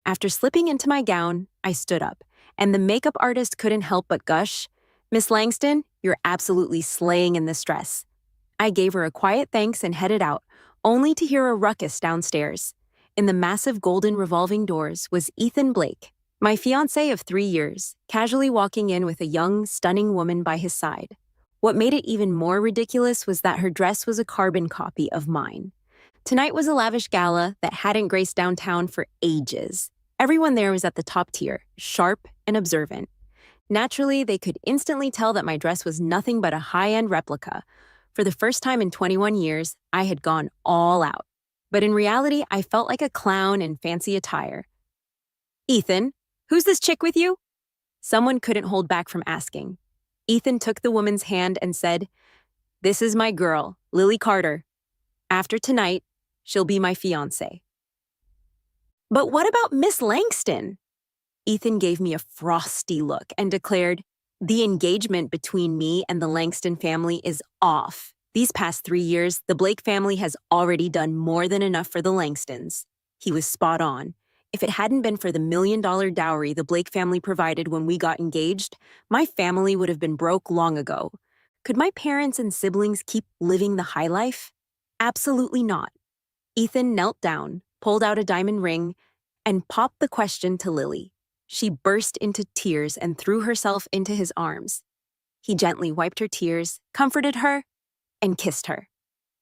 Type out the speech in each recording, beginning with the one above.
After slipping into my gown, I stood up, and the makeup artist couldn't help but gush, "Miss Langston, you're absolutely slaying in this dress." I gave her a quiet thanks and headed out, only to hear a ruckus downstairs. In the massive golden revolving doors was Ethan Blake, my fiancé of 3 years, casually walking in with a young, stunning woman by his side. What made it even more ridiculous was that her dress was a carbon copy of mine. Tonight was a lavish gala that hadn't graced downtown for ages. Everyone there was at the top tier, sharp and observant. Naturally, they could instantly tell that my dress was nothing but a high-end replica. For the first time in 21 years, I had gone all out. But in reality, I felt like a clown in fancy attire. "Ethan, who's this chick with you?" Someone couldn't hold back from asking. Ethan took the woman's hand and said, "This is my girl, Lily Carter. After tonight, she'll be my fiancé." "But what about Miss Langston?" Ethan gave me a frosty look and declared, "The engagement between me and the Langston family is off. These past 3 years, the Blake family has already done more than enough for the Langstons." He was spot on. If it hadn't been for the $1 million dowry the Blake family provided when we got engaged, my family would have been broke long ago. Could my parents and siblings keep living the high life? Absolutely not. Ethan knelt down, pulled out a diamond ring, and popped the question to Lily. She burst into tears and threw herself into his arms. He gently wiped her tears, comforted her, and kissed her.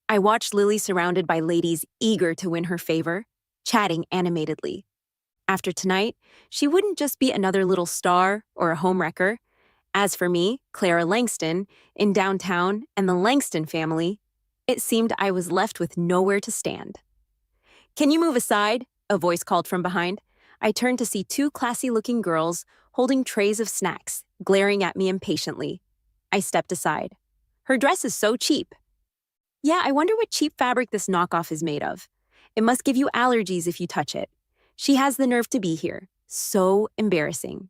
I watched Lily surrounded by ladies eager to win her favor, chatting animatedly. After tonight, she wouldn't just be another little star or a homewrecker. As for me, Clara Langston, in downtown, and the Langston family, it seemed I was left with nowhere to stand. "Can you move aside?" a voice called from behind. I turned to see two classy-looking girls holding trays of snacks, glaring at me impatiently. I stepped aside. "Her dress is so cheap." "Yeah, I wonder what cheap fabric this knockoff is made of. It must give you allergies if you touch it. She has the nerve to be here. So embarrassing."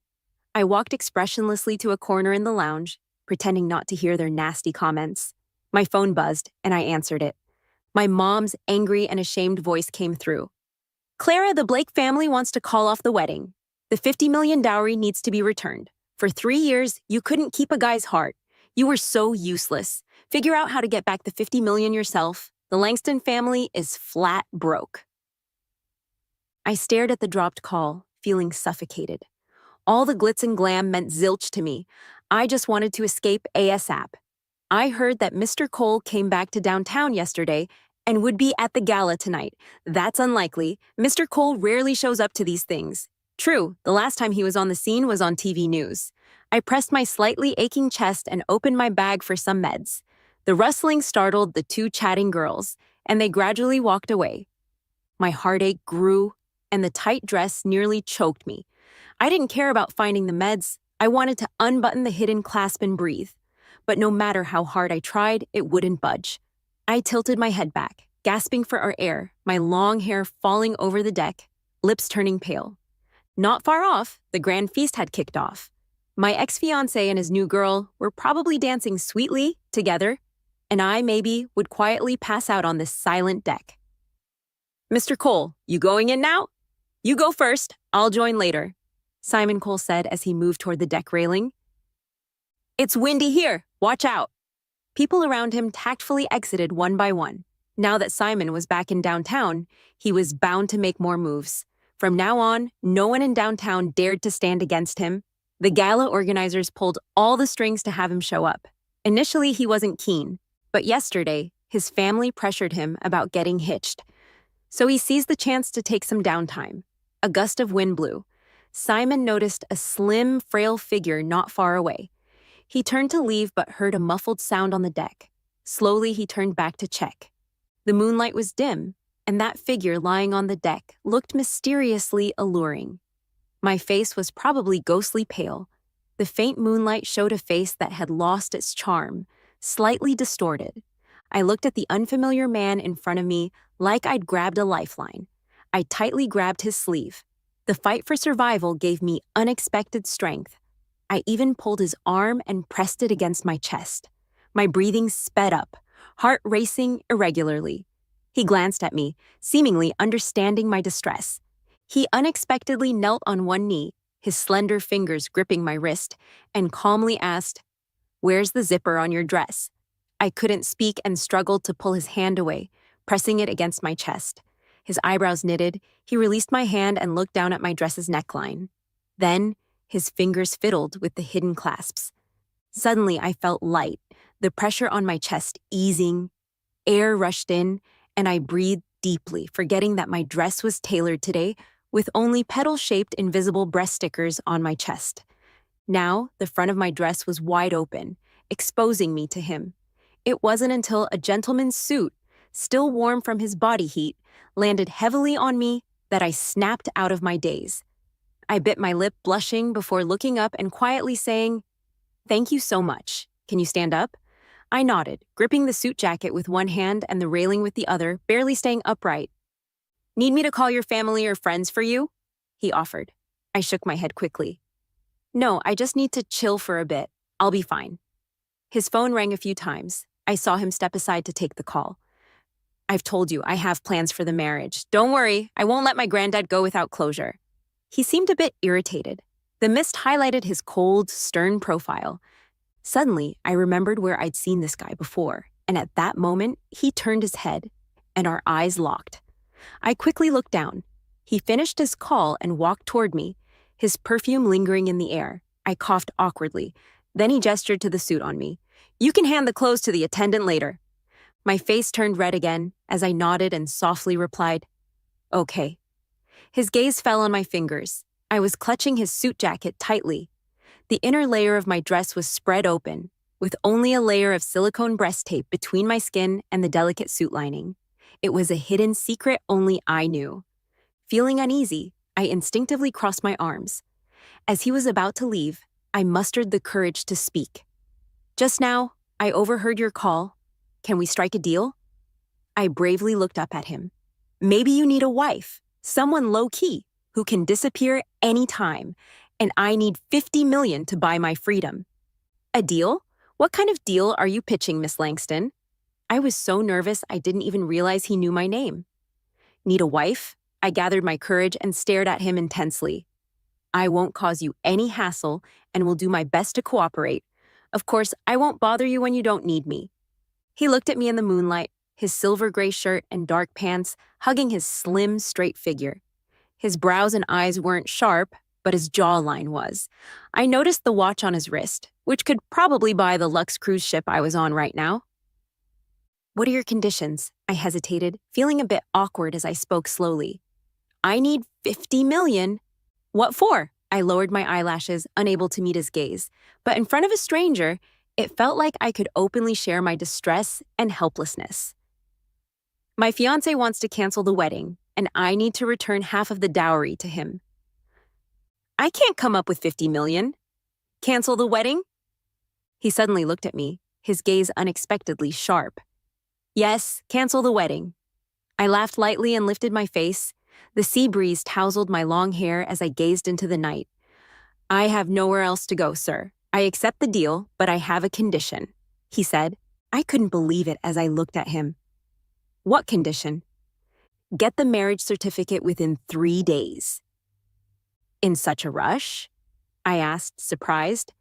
I walked expressionlessly to a corner in the lounge, pretending not to hear their nasty comments. My phone buzzed, and I answered it. My mom's angry and ashamed voice came through. "Clara, the Blake family wants to call off the wedding. The $50 million dowry needs to be returned. For 3 years, you couldn't keep a guy's heart. You were so useless. Figure out how to get back the $50 million yourself. The Langston family is flat broke." I stared at the dropped call, feeling suffocated. All the glitz and glam meant zilch to me. I just wanted to escape ASAP. I heard that Mr. Cole came back to downtown yesterday and would be at the gala tonight. That's unlikely. Mr. Cole rarely shows up to these things. True, the last time he was on the scene was on TV news. I pressed my slightly aching chest and opened my bag for some meds. The rustling startled the two chatting girls, and they gradually walked away. My heartache grew, and the tight dress nearly choked me. I didn't care about finding the meds. I wanted to unbutton the hidden clasp and breathe. But no matter how hard I tried, it wouldn't budge. I tilted my head back, gasping for air, my long hair falling over the deck, lips turning pale. Not far off, the grand feast had kicked off. My ex-fiancé and his new girl were probably dancing sweetly together, and I maybe would quietly pass out on this silent deck. "Mr. Cole, you going in now?" "You go first, I'll join later," Simon Cole said as he moved toward the deck railing. "It's windy here, watch out." People around him tactfully exited one by one. Now that Simon was back in downtown, he was bound to make more moves. From now on, no one in downtown dared to stand against him. The gala organizers pulled all the strings to have him show up. Initially, he wasn't keen, but yesterday, his family pressured him about getting hitched. So he seized the chance to take some downtime. A gust of wind blew. Simon noticed a slim, frail figure not far away. He turned to leave but heard a muffled sound on the deck. Slowly, he turned back to check. The moonlight was dim, and that figure lying on the deck looked mysteriously alluring. My face was probably ghostly pale. The faint moonlight showed a face that had lost its charm, slightly distorted. I looked at the unfamiliar man in front of me like I'd grabbed a lifeline. I tightly grabbed his sleeve. The fight for survival gave me unexpected strength. I even pulled his arm and pressed it against my chest. My breathing sped up, heart racing irregularly. He glanced at me, seemingly understanding my distress. He unexpectedly knelt on one knee, his slender fingers gripping my wrist, and calmly asked, "Where's the zipper on your dress?" I couldn't speak and struggled to pull his hand away, pressing it against my chest. His eyebrows knitted, he released my hand and looked down at my dress's neckline. Then, his fingers fiddled with the hidden clasps. Suddenly, I felt light, the pressure on my chest easing. Air rushed in, and I breathed deeply, forgetting that my dress was tailored today with only petal-shaped invisible breast stickers on my chest. Now, the front of my dress was wide open, exposing me to him. It wasn't until a gentleman's suit, still warm from his body heat, landed heavily on me that I snapped out of my daze. I bit my lip, blushing before looking up and quietly saying, "Thank you so much. Can you stand up?" I nodded, gripping the suit jacket with one hand and the railing with the other, barely staying upright. "Need me to call your family or friends for you?" he offered. I shook my head quickly. "No, I just need to chill for a bit. I'll be fine." His phone rang a few times. I saw him step aside to take the call. "I've told you, I have plans for the marriage. Don't worry, I won't let my granddad go without closure." He seemed a bit irritated. The mist highlighted his cold, stern profile. Suddenly, I remembered where I'd seen this guy before, and at that moment, he turned his head, and our eyes locked. I quickly looked down. He finished his call and walked toward me, his perfume lingering in the air. I coughed awkwardly. Then he gestured to the suit on me. "You can hand the clothes to the attendant later." My face turned red again as I nodded and softly replied, "Okay." His gaze fell on my fingers. I was clutching his suit jacket tightly. The inner layer of my dress was spread open, with only a layer of silicone breast tape between my skin and the delicate suit lining. It was a hidden secret only I knew. Feeling uneasy, I instinctively crossed my arms. As he was about to leave, I mustered the courage to speak. "Just now, I overheard your call. Can we strike a deal?" I bravely looked up at him. "Maybe you need a wife, someone low-key, who can disappear anytime, and I need 50 million to buy my freedom." "A deal? What kind of deal are you pitching, Miss Langston?" I was so nervous I didn't even realize he knew my name. "Need a wife?" I gathered my courage and stared at him intensely. "I won't cause you any hassle and will do my best to cooperate. Of course, I won't bother you when you don't need me." He looked at me in the moonlight, his silver gray shirt and dark pants hugging his slim, straight figure. His brows and eyes weren't sharp, but his jawline was. I noticed the watch on his wrist, which could probably buy the luxe cruise ship I was on right now. "What are your conditions?" I hesitated, feeling a bit awkward as I spoke slowly. "I need 50 million. "What for?" I lowered my eyelashes, unable to meet his gaze. But in front of a stranger, it felt like I could openly share my distress and helplessness. "My fiancé wants to cancel the wedding, and I need to return half of the dowry to him." "I can't come up with 50 million. Cancel the wedding?" He suddenly looked at me, his gaze unexpectedly sharp. "Yes, cancel the wedding." I laughed lightly and lifted my face. The sea breeze tousled my long hair as I gazed into the night. "I have nowhere else to go, sir. I accept the deal, but I have a condition," he said. I couldn't believe it as I looked at him. "What condition?" "Get the marriage certificate within 3 days." "In such a rush?" I asked, surprised.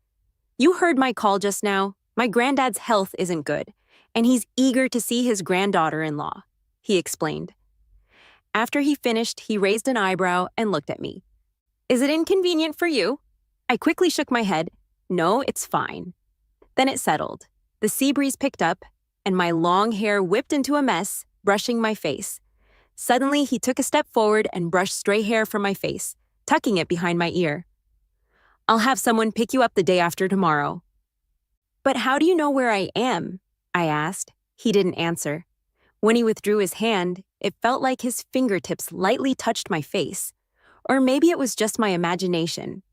"You heard my call just now. My granddad's health isn't good, and he's eager to see his granddaughter-in-law," he explained. After he finished, he raised an eyebrow and looked at me. "Is it inconvenient for you?" I quickly shook my head. "No, it's fine." Then it settled. The sea breeze picked up, and my long hair whipped into a mess, brushing my face. Suddenly, he took a step forward and brushed stray hair from my face, tucking it behind my ear. "I'll have someone pick you up the day after tomorrow." "But how do you know where I am?" I asked. He didn't answer. When he withdrew his hand, it felt like his fingertips lightly touched my face. Or maybe it was just my imagination.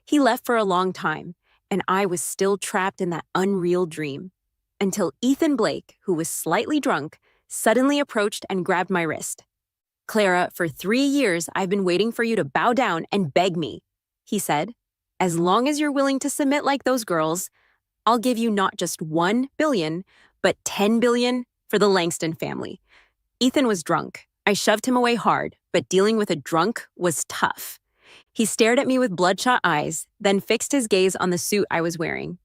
He left for a long time, and I was still trapped in that unreal dream. Until Ethan Blake, who was slightly drunk, suddenly approached and grabbed my wrist. "Clara, for 3 years I've been waiting for you to bow down and beg me," he said. "As long as you're willing to submit like those girls, I'll give you not just 1 billion, but 10 billion for the Langston family." Ethan was drunk. I shoved him away hard, but dealing with a drunk was tough. He stared at me with bloodshot eyes, then fixed his gaze on the suit I was wearing.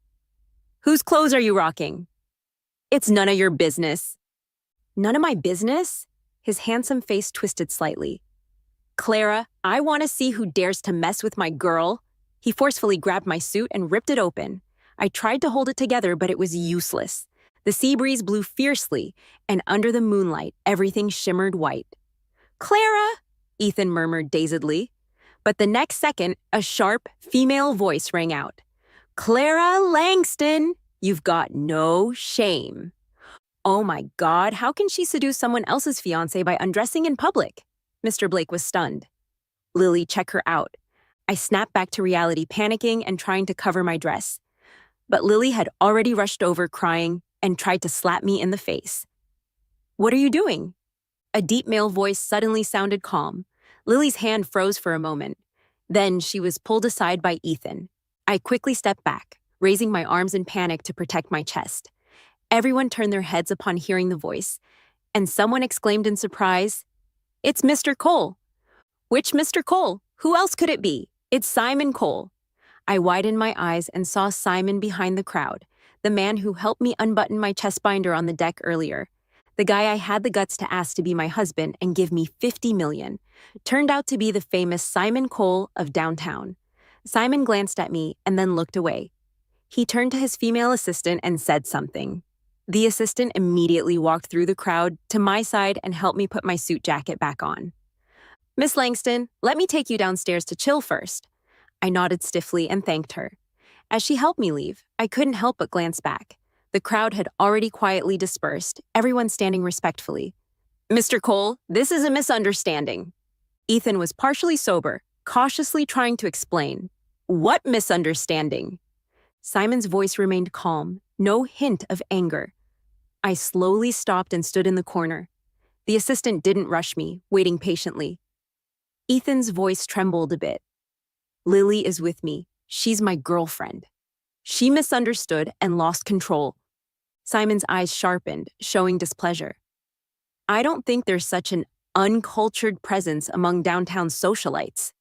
"Whose clothes are you rocking?" "It's none of your business." "None of my business?" His handsome face twisted slightly. "Clara, I want to see who dares to mess with my girl." He forcefully grabbed my suit and ripped it open. I tried to hold it together, but it was useless. The sea breeze blew fiercely, and under the moonlight, everything shimmered white. "Clara!" Ethan murmured dazedly. But the next second, a sharp, female voice rang out. "Clara Langston, you've got no shame." Oh my God, how can she seduce someone else's fiancé by undressing in public? Mr. Blake was stunned. "Lily, check her out." I snapped back to reality, panicking and trying to cover my dress. But Lily had already rushed over, crying, and tried to slap me in the face. "What are you doing?" A deep male voice suddenly sounded calm. Lily's hand froze for a moment. Then she was pulled aside by Ethan. I quickly stepped back, raising my arms in panic to protect my chest. Everyone turned their heads upon hearing the voice, and someone exclaimed in surprise, "It's Mr. Cole." "Which Mr. Cole? Who else could it be? It's Simon Cole." I widened my eyes and saw Simon behind the crowd, the man who helped me unbutton my chest binder on the deck earlier. The guy I had the guts to ask to be my husband and give me $50 million turned out to be the famous Simon Cole of downtown. Simon glanced at me and then looked away. He turned to his female assistant and said something. The assistant immediately walked through the crowd to my side and helped me put my suit jacket back on. "Miss Langston, let me take you downstairs to chill first." I nodded stiffly and thanked her. As she helped me leave, I couldn't help but glance back. The crowd had already quietly dispersed, everyone standing respectfully. "Mr. Cole, this is a misunderstanding." Ethan was partially sober, cautiously trying to explain. "What misunderstanding?" Simon's voice remained calm, no hint of anger. I slowly stopped and stood in the corner. The assistant didn't rush me, waiting patiently. Ethan's voice trembled a bit. "Lily is with me. She's my girlfriend." She misunderstood and lost control. Simon's eyes sharpened, showing displeasure. "I don't think there's such an uncultured presence among downtown socialites."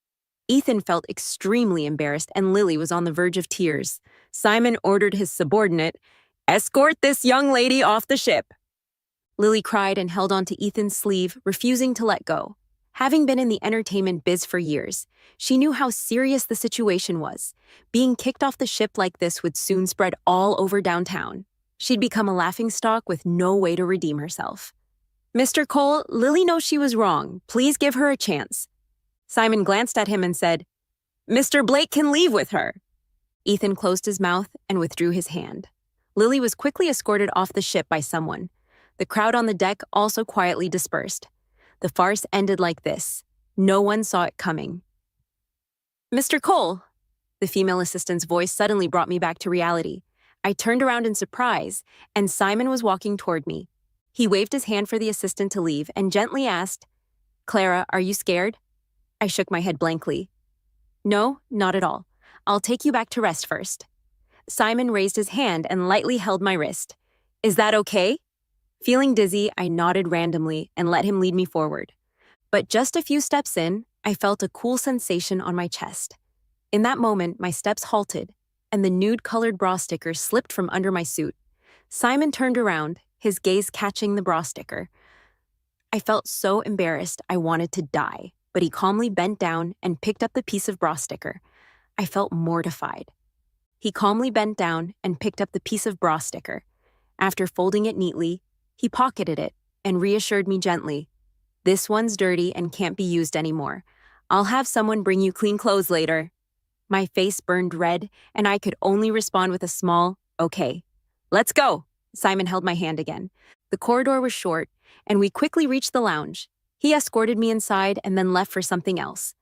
Ethan felt extremely embarrassed, and Lily was on the verge of tears. Simon ordered his subordinate, "Escort this young lady off the ship." Lily cried and held onto Ethan's sleeve, refusing to let go. Having been in the entertainment biz for years, she knew how serious the situation was. Being kicked off the ship like this would soon spread all over downtown. She'd become a laughingstock with no way to redeem herself. "Mr. Cole, Lily knows she was wrong. Please give her a chance." Simon glanced at him and said, "Mr. Blake can leave with her." Ethan closed his mouth and withdrew his hand. Lily was quickly escorted off the ship by someone. The crowd on the deck also quietly dispersed. The farce ended like this. No one saw it coming. "Mr. Cole." The female assistant's voice suddenly brought me back to reality. I turned around in surprise, and Simon was walking toward me. He waved his hand for the assistant to leave and gently asked, "Clara, are you scared?" I shook my head blankly. "No, not at all. I'll take you back to rest first." Simon raised his hand and lightly held my wrist. "Is that okay?" Feeling dizzy, I nodded randomly and let him lead me forward. But just a few steps in, I felt a cool sensation on my chest. In that moment, my steps halted, and the nude-colored bra sticker slipped from under my suit. Simon turned around, his gaze catching the bra sticker. I felt so embarrassed I wanted to die, but he calmly bent down and picked up the piece of bra sticker. I felt mortified. He calmly bent down and picked up the piece of bra sticker. After folding it neatly, he pocketed it and reassured me gently, "This one's dirty and can't be used anymore. I'll have someone bring you clean clothes later." My face burned red, and I could only respond with a small, "Okay. Let's go." Simon held my hand again. The corridor was short, and we quickly reached the lounge. He escorted me inside and then left for something else.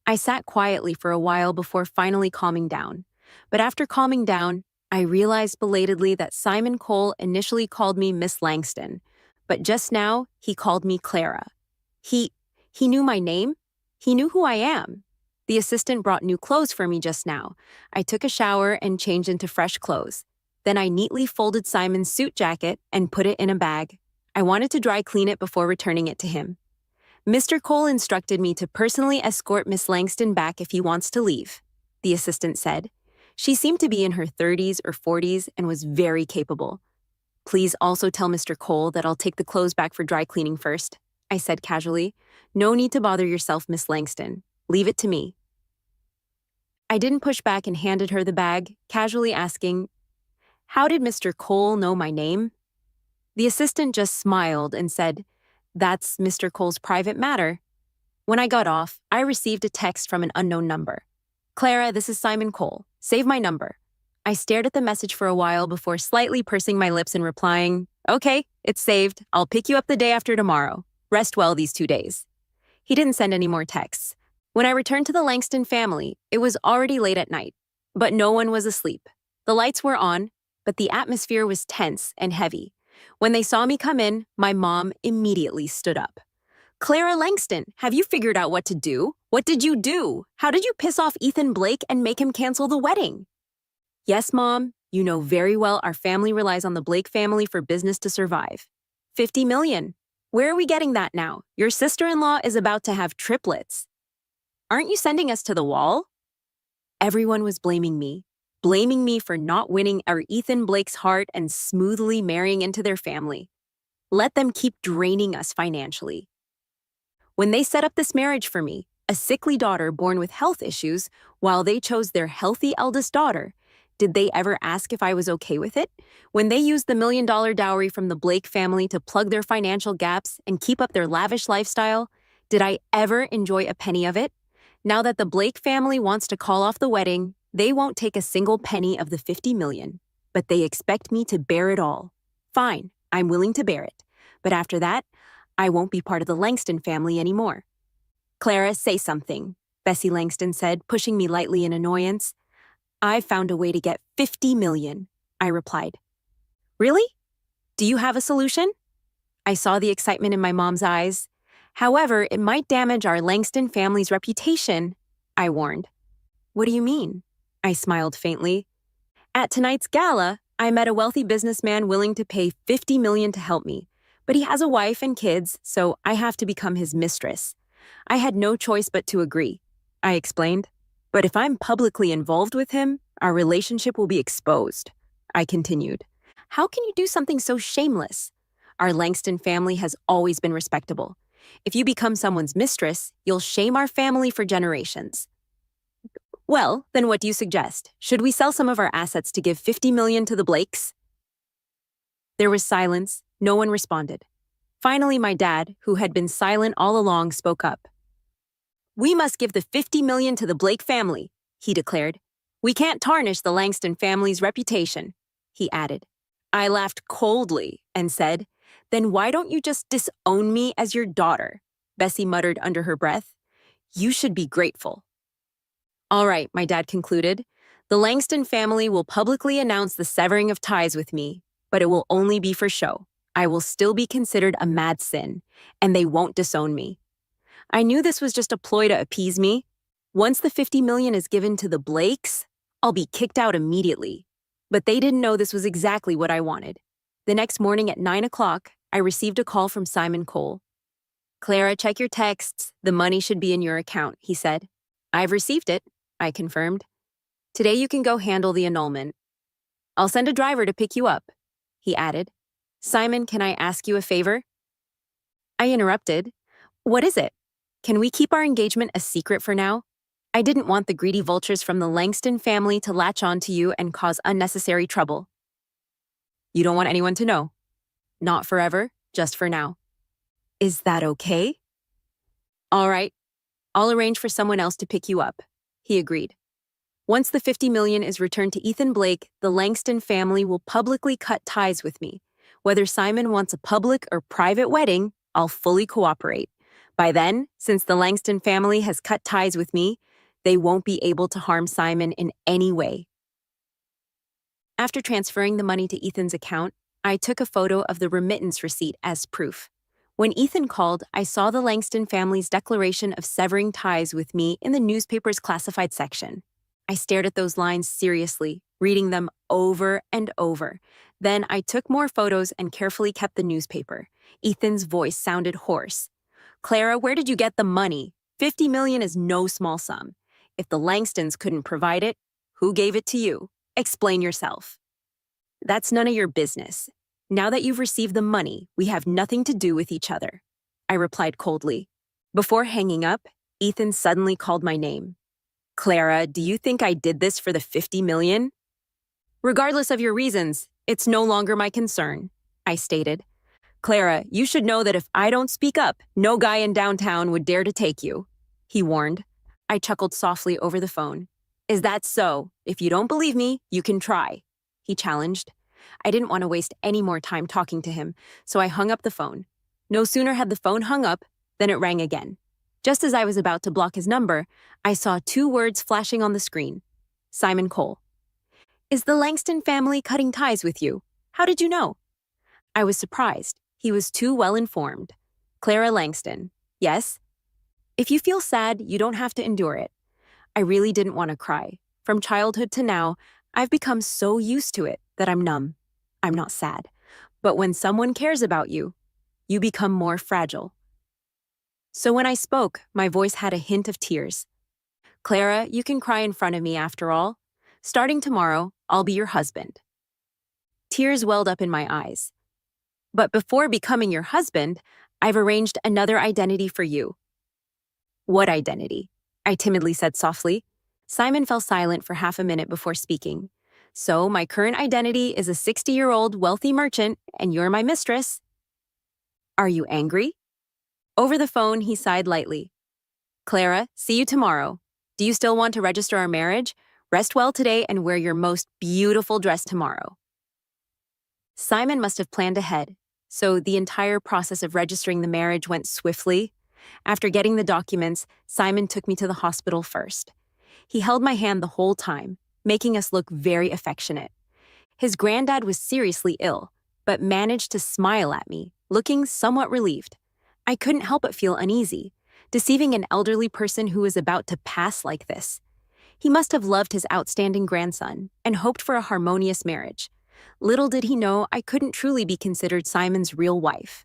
I sat quietly for a while before finally calming down. But after calming down, I realized belatedly that Simon Cole initially called me Miss Langston, but just now he called me Clara. He knew my name? He knew who I am. The assistant brought new clothes for me just now. I took a shower and changed into fresh clothes. Then I neatly folded Simon's suit jacket and put it in a bag. I wanted to dry clean it before returning it to him. Mr. Cole instructed me to personally escort Miss Langston back if he wants to leave, the assistant said. She seemed to be in her 30s or 40s and was very capable. Please also tell Mr. Cole that I'll take the clothes back for dry cleaning first, I said casually. No need to bother yourself, Miss Langston. Leave it to me. I didn't push back and handed her the bag, casually asking, How did Mr. Cole know my name? The assistant just smiled and said, That's Mr. Cole's private matter. When I got off, I received a text from an unknown number. Clara, this is Simon Cole. Save my number. I stared at the message for a while before slightly pursing my lips and replying, Okay, it's saved. I'll pick you up the day after tomorrow. Rest well these 2 days. He didn't send any more texts. When I returned to the Langston family, it was already late at night, but no one was asleep. The lights were on, but the atmosphere was tense and heavy. When they saw me come in, my mom immediately stood up. Clara Langston, have you figured out what to do? What did you do? How did you piss off Ethan Blake and make him cancel the wedding? Yes, Mom, you know very well our family relies on the Blake family for business to survive. 50 million. Where are we getting that now? Your sister-in-law is about to have triplets. Aren't you sending us to the wall? Everyone was blaming me for not winning our Ethan Blake's heart and smoothly marrying into their family. Let them keep draining us financially. When they set up this marriage for me, a sickly daughter born with health issues, while they chose their healthy eldest daughter, did they ever ask if I was okay with it? When they used the $1 million dowry from the Blake family to plug their financial gaps and keep up their lavish lifestyle, did I ever enjoy a penny of it? Now that the Blake family wants to call off the wedding, they won't take a single penny of the 50 million, but they expect me to bear it all. Fine, I'm willing to bear it. But after that, I won't be part of the Langston family anymore. Clara, say something, Bessie Langston said, pushing me lightly in annoyance. I've found a way to get 50 million, I replied. Really? Do you have a solution? I saw the excitement in my mom's eyes. However, it might damage our Langston family's reputation, I warned. What do you mean? I smiled faintly. At tonight's gala, I met a wealthy businessman willing to pay 50 million to help me, but he has a wife and kids, so I have to become his mistress. I had no choice but to agree, I explained. But if I'm publicly involved with him, our relationship will be exposed, I continued. How can you do something so shameless? Our Langston family has always been respectable. If you become someone's mistress, you'll shame our family for generations. Well, then what do you suggest? Should we sell some of our assets to give 50 million to the Blakes? There was silence. No one responded. Finally, my dad, who had been silent all along, spoke up. We must give the 50 million to the Blake family, he declared. We can't tarnish the Langston family's reputation, he added. I laughed coldly and said, Then why don't you just disown me as your daughter? Bessie muttered under her breath. You should be grateful. All right, my dad concluded. The Langston family will publicly announce the severing of ties with me, but it will only be for show. I will still be considered a mad sin, and they won't disown me. I knew this was just a ploy to appease me. Once the 50 million is given to the Blakes, I'll be kicked out immediately. But they didn't know this was exactly what I wanted. The next morning at 9 o'clock, I received a call from Simon Cole. Clara, check your texts. The money should be in your account, he said. I've received it, I confirmed. Today you can go handle the annulment. I'll send a driver to pick you up, he added. Simon, can I ask you a favor? I interrupted. What is it? Can we keep our engagement a secret for now? I didn't want the greedy vultures from the Langston family to latch on to you and cause unnecessary trouble. You don't want anyone to know? Not forever, just for now. Is that okay? All right. I'll arrange for someone else to pick you up, he agreed. Once the 50 million is returned to Ethan Blake, the Langston family will publicly cut ties with me. Whether Simon wants a public or private wedding, I'll fully cooperate. By then, since the Langston family has cut ties with me, they won't be able to harm Simon in any way. After transferring the money to Ethan's account, I took a photo of the remittance receipt as proof. When Ethan called, I saw the Langston family's declaration of severing ties with me in the newspaper's classified section. I stared at those lines seriously, reading them over and over. Then I took more photos and carefully kept the newspaper. Ethan's voice sounded hoarse. Clara, where did you get the money? 50 million is no small sum. If the Langstons couldn't provide it, who gave it to you? Explain yourself. That's none of your business. Now that you've received the money, we have nothing to do with each other, I replied coldly. Before hanging up, Ethan suddenly called my name. Clara, do you think I did this for the 50 million? Regardless of your reasons, it's no longer my concern, I stated. Clara, you should know that if I don't speak up, no guy in downtown would dare to take you, he warned. I chuckled softly over the phone. Is that so? If you don't believe me, you can try, he challenged. I didn't want to waste any more time talking to him, so I hung up the phone. No sooner had the phone hung up than it rang again. Just as I was about to block his number, I saw 2 words flashing on the screen. Simon Cole. Is the Langston family cutting ties with you? How did you know? I was surprised. He was too well informed. Clara Langston. Yes? If you feel sad, you don't have to endure it. I really didn't want to cry. From childhood to now, I've become so used to it that I'm numb. I'm not sad. But when someone cares about you, you become more fragile. So when I spoke, my voice had a hint of tears. Clara, you can cry in front of me after all. Starting tomorrow, I'll be your husband. Tears welled up in my eyes. But before becoming your husband, I've arranged another identity for you. What identity? I timidly said softly. Simon fell silent for half a minute before speaking. So my current identity is a 60-year-old wealthy merchant, and you're my mistress. Are you angry? Over the phone, he sighed lightly. Clara, see you tomorrow. Do you still want to register our marriage? Rest well today and wear your most beautiful dress tomorrow. Simon must have planned ahead, so the entire process of registering the marriage went swiftly. After getting the documents, Simon took me to the hospital first. He held my hand the whole time, making us look very affectionate. His granddad was seriously ill, but managed to smile at me, looking somewhat relieved. I couldn't help but feel uneasy, deceiving an elderly person who was about to pass like this. He must have loved his outstanding grandson and hoped for a harmonious marriage. Little did he know I couldn't truly be considered Simon's real wife.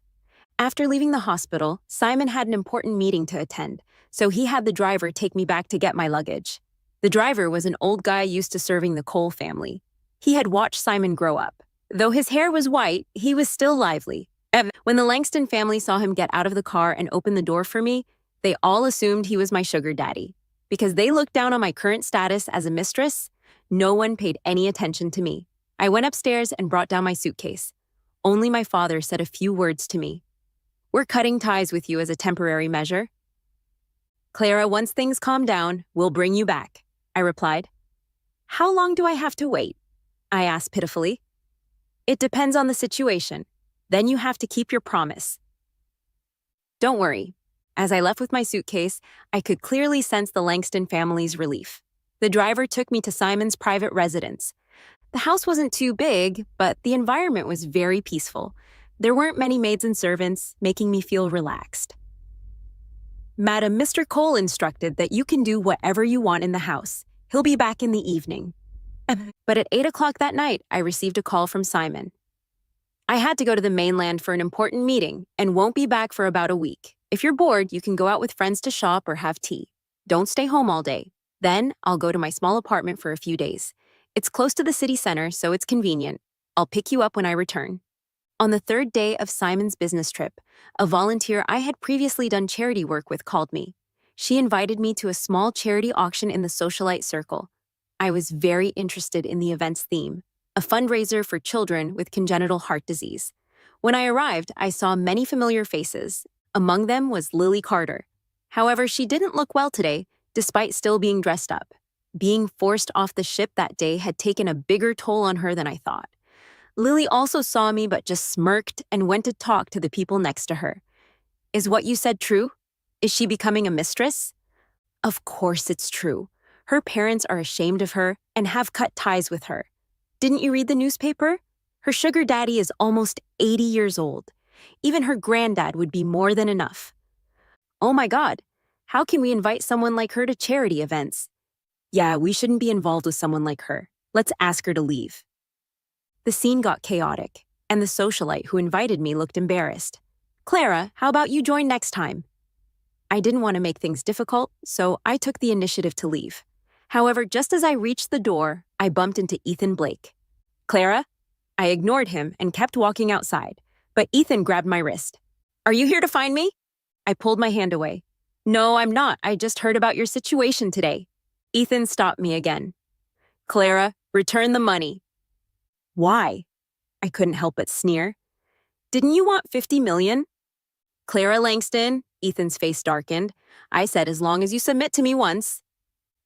After leaving the hospital, Simon had an important meeting to attend, so he had the driver take me back to get my luggage. The driver was an old guy used to serving the Cole family. He had watched Simon grow up. Though his hair was white, he was still lively. When the Langston family saw him get out of the car and open the door for me, they all assumed he was my sugar daddy. Because they looked down on my current status as a mistress, no one paid any attention to me. I went upstairs and brought down my suitcase. Only my father said a few words to me. We're cutting ties with you as a temporary measure. Clara, once things calm down, we'll bring you back, I replied. How long do I have to wait? I asked pitifully. It depends on the situation. Then you have to keep your promise. Don't worry. As I left with my suitcase, I could clearly sense the Langston family's relief. The driver took me to Simon's private residence. The house wasn't too big, but the environment was very peaceful. There weren't many maids and servants, making me feel relaxed. Madam, Mr. Cole instructed that you can do whatever you want in the house. He'll be back in the evening. But at 8 o'clock that night, I received a call from Simon. I had to go to the mainland for an important meeting and won't be back for about a week. If you're bored, you can go out with friends to shop or have tea. Don't stay home all day. Then I'll go to my small apartment for a few days. It's close to the city center, so it's convenient. I'll pick you up when I return. On the 3rd day of Simon's business trip, a volunteer I had previously done charity work with called me. She invited me to a small charity auction in the socialite circle. I was very interested in the event's theme, a fundraiser for children with congenital heart disease. When I arrived, I saw many familiar faces. Among them was Lily Carter. However, she didn't look well today, despite still being dressed up. Being forced off the ship that day had taken a bigger toll on her than I thought. Lily also saw me but just smirked and went to talk to the people next to her. Is what you said true? Is she becoming a mistress? Of course it's true. Her parents are ashamed of her and have cut ties with her. Didn't you read the newspaper? Her sugar daddy is almost 80 years old. Even her granddad would be more than enough. Oh my God, how can we invite someone like her to charity events? Yeah, we shouldn't be involved with someone like her. Let's ask her to leave. The scene got chaotic, and the socialite who invited me looked embarrassed. Clara, how about you join next time? I didn't want to make things difficult, so I took the initiative to leave. However, just as I reached the door, I bumped into Ethan Blake. Clara? I ignored him and kept walking outside, but Ethan grabbed my wrist. Are you here to find me? I pulled my hand away. No, I'm not. I just heard about your situation today. Ethan stopped me again. Clara, return the money. Why? I couldn't help but sneer. Didn't you want 50 million? Clara Langston, Ethan's face darkened. I said, as long as you submit to me once.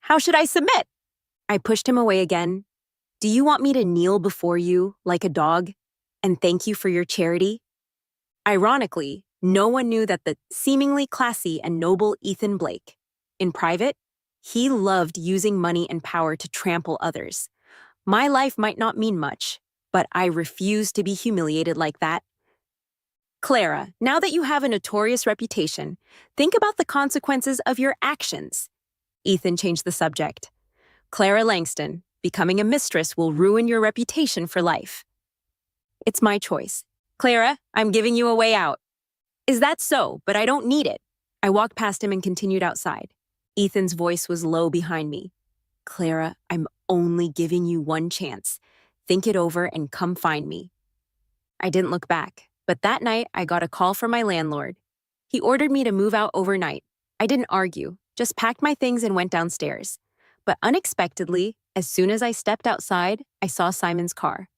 How should I submit? I pushed him away again. Do you want me to kneel before you like a dog and thank you for your charity? Ironically, no one knew that the seemingly classy and noble Ethan Blake. In private, he loved using money and power to trample others. My life might not mean much, but I refuse to be humiliated like that. Clara, now that you have a notorious reputation, think about the consequences of your actions. Ethan changed the subject. Clara Langston, becoming a mistress will ruin your reputation for life. It's my choice. Clara, I'm giving you a way out. Is that so? But I don't need it. I walked past him and continued outside. Ethan's voice was low behind me. Clara, I'm only giving you one chance. Think it over and come find me. I didn't look back, but that night I got a call from my landlord. He ordered me to move out overnight. I didn't argue, just packed my things and went downstairs. But unexpectedly, as soon as I stepped outside, I saw Simon's car.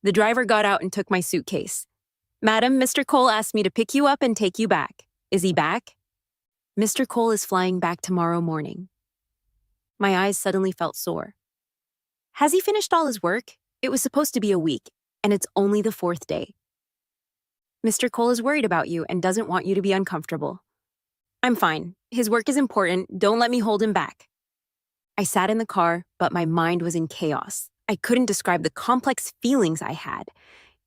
The driver got out and took my suitcase. Madam, Mr. Cole asked me to pick you up and take you back. Is he back? Mr. Cole is flying back tomorrow morning. My eyes suddenly felt sore. Has he finished all his work? It was supposed to be a week, and it's only the fourth day. Mr. Cole is worried about you and doesn't want you to be uncomfortable. I'm fine. His work is important. Don't let me hold him back. I sat in the car, but my mind was in chaos. I couldn't describe the complex feelings I had.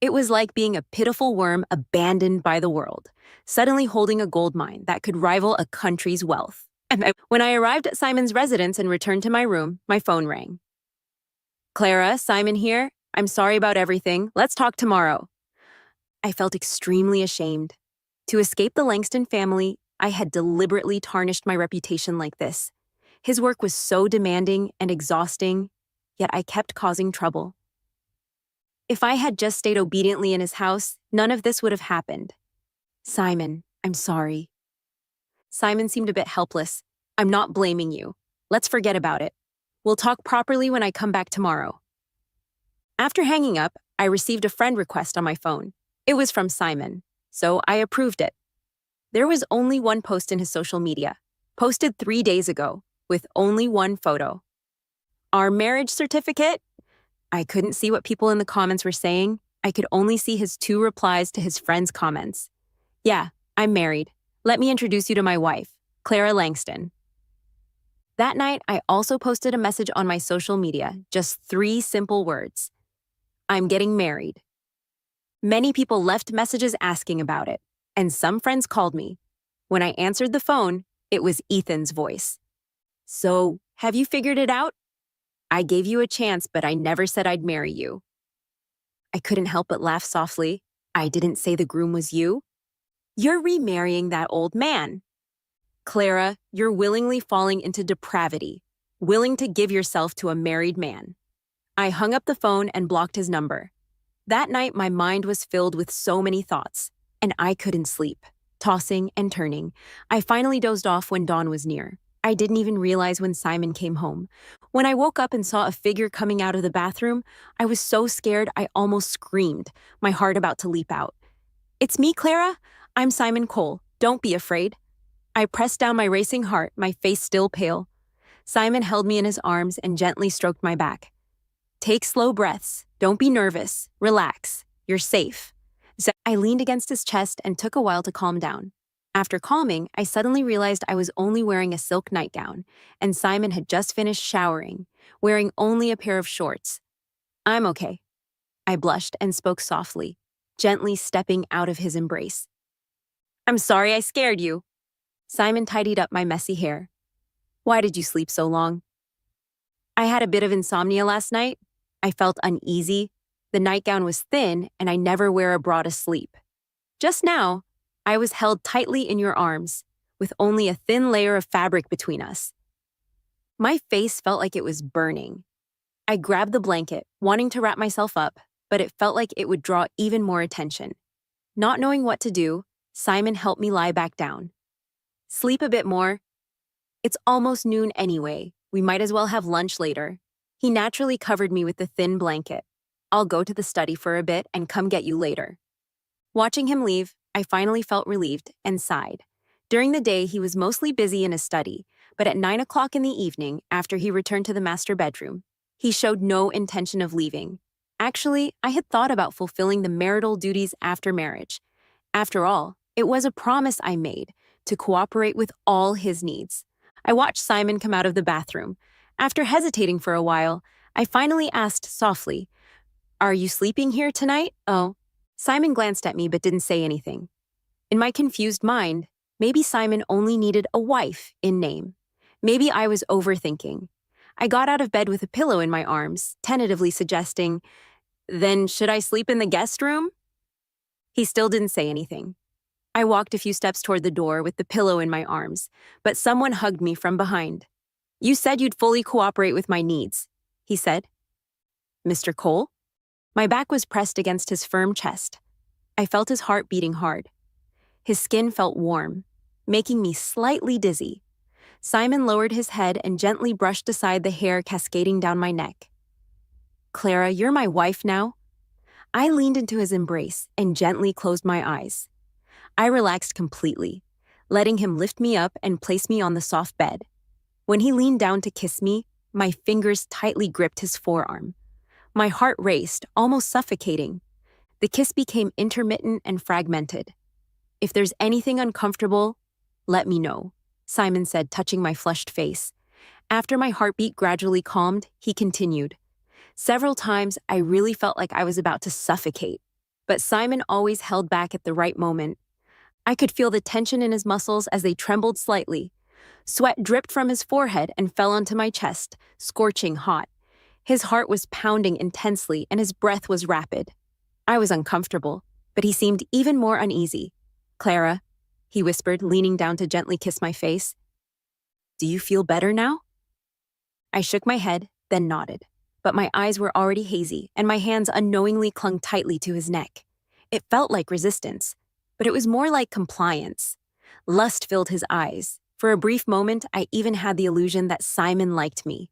It was like being a pitiful worm abandoned by the world, suddenly holding a gold mine that could rival a country's wealth. When I arrived at Simon's residence and returned to my room, my phone rang. Clara, Simon here. I'm sorry about everything. Let's talk tomorrow. I felt extremely ashamed. To escape the Langston family, I had deliberately tarnished my reputation like this. His work was so demanding and exhausting, yet I kept causing trouble. If I had just stayed obediently in his house, none of this would have happened. Simon, I'm sorry. Simon seemed a bit helpless. I'm not blaming you. Let's forget about it. We'll talk properly when I come back tomorrow. After hanging up, I received a friend request on my phone. It was from Simon, so I approved it. There was only one post in his social media, posted 3 days ago, with only one photo. Our marriage certificate? I couldn't see what people in the comments were saying. I could only see his 2 replies to his friends' comments. Yeah, I'm married. Let me introduce you to my wife, Clara Langston. That night, I also posted a message on my social media, just 3 simple words. I'm getting married. Many people left messages asking about it, and some friends called me. When I answered the phone, it was Ethan's voice. So, have you figured it out? I gave you a chance, but I never said I'd marry you. I couldn't help but laugh softly. I didn't say the groom was you. You're remarrying that old man. Clara, you're willingly falling into depravity, willing to give yourself to a married man. I hung up the phone and blocked his number. That night, my mind was filled with so many thoughts, and I couldn't sleep, tossing and turning. I finally dozed off when dawn was near. I didn't even realize when Simon came home. When I woke up and saw a figure coming out of the bathroom, I was so scared I almost screamed, my heart about to leap out. It's me, Clara. I'm Simon Cole. Don't be afraid. I pressed down my racing heart, my face still pale. Simon held me in his arms and gently stroked my back. Take slow breaths. Don't be nervous. Relax. You're safe. I leaned against his chest and took a while to calm down. After calming, I suddenly realized I was only wearing a silk nightgown, and Simon had just finished showering, wearing only a pair of shorts. I'm okay. I blushed and spoke softly, gently stepping out of his embrace. I'm sorry I scared you. Simon tidied up my messy hair. Why did you sleep so long? I had a bit of insomnia last night. I felt uneasy. The nightgown was thin, and I never wear a bra to sleep. Just now, I was held tightly in your arms. with only a thin layer of fabric between us. My face felt like it was burning. I grabbed the blanket, wanting to wrap myself up, but it felt like it would draw even more attention. Not knowing what to do, Simon helped me lie back down. Sleep a bit more. It's almost noon anyway. We might as well have lunch later. He naturally covered me with the thin blanket. I'll go to the study for a bit and come get you later. Watching him leave, I finally felt relieved and sighed. During the day, he was mostly busy in his study, but at 9 o'clock in the evening, after he returned to the master bedroom, he showed no intention of leaving. Actually, I had thought about fulfilling the marital duties after marriage. After all, it was a promise I made to cooperate with all his needs. I watched Simon come out of the bathroom. After hesitating for a while, I finally asked softly, "Are you sleeping here tonight?" "Oh." Simon glanced at me but didn't say anything. In my confused mind, maybe Simon only needed a wife in name. Maybe I was overthinking. I got out of bed with a pillow in my arms, tentatively suggesting, "Then should I sleep in the guest room?" He still didn't say anything. I walked a few steps toward the door with the pillow in my arms, but someone hugged me from behind. "You said you'd fully cooperate with my needs," he said. "Mr. Cole?" My back was pressed against his firm chest. I felt his heart beating hard. His skin felt warm, making me slightly dizzy. Simon lowered his head and gently brushed aside the hair cascading down my neck. "Clara, you're my wife now." I leaned into his embrace and gently closed my eyes. I relaxed completely, letting him lift me up and place me on the soft bed. When he leaned down to kiss me, my fingers tightly gripped his forearm. My heart raced, almost suffocating. The kiss became intermittent and fragmented. "If there's anything uncomfortable, let me know," Simon said, touching my flushed face. After my heartbeat gradually calmed, he continued. Several times, I really felt like I was about to suffocate, but Simon always held back at the right moment. I could feel the tension in his muscles as they trembled slightly. Sweat dripped from his forehead and fell onto my chest, scorching hot. His heart was pounding intensely and his breath was rapid. I was uncomfortable, but he seemed even more uneasy. "Clara," he whispered, leaning down to gently kiss my face. "Do you feel better now?" I shook my head, then nodded, but my eyes were already hazy and my hands unknowingly clung tightly to his neck. It felt like resistance, but it was more like compliance. Lust filled his eyes. For a brief moment, I even had the illusion that Simon liked me.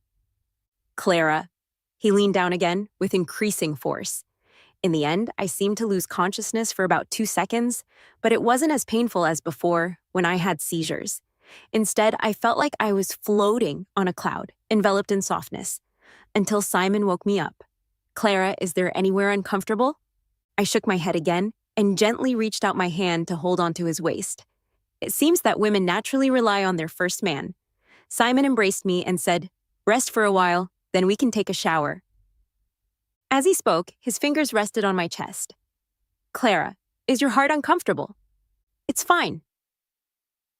"Clara." He leaned down again, with increasing force. In the end, I seemed to lose consciousness for about 2 seconds, but it wasn't as painful as before, when I had seizures. Instead, I felt like I was floating on a cloud, enveloped in softness, until Simon woke me up. "Clara, is there anywhere uncomfortable?" I shook my head again and gently reached out my hand to hold onto his waist. It seems that women naturally rely on their first man. Simon embraced me and said, "Rest for a while, then we can take a shower." As he spoke, his fingers rested on my chest. "Clara, is your heart uncomfortable?" "It's fine."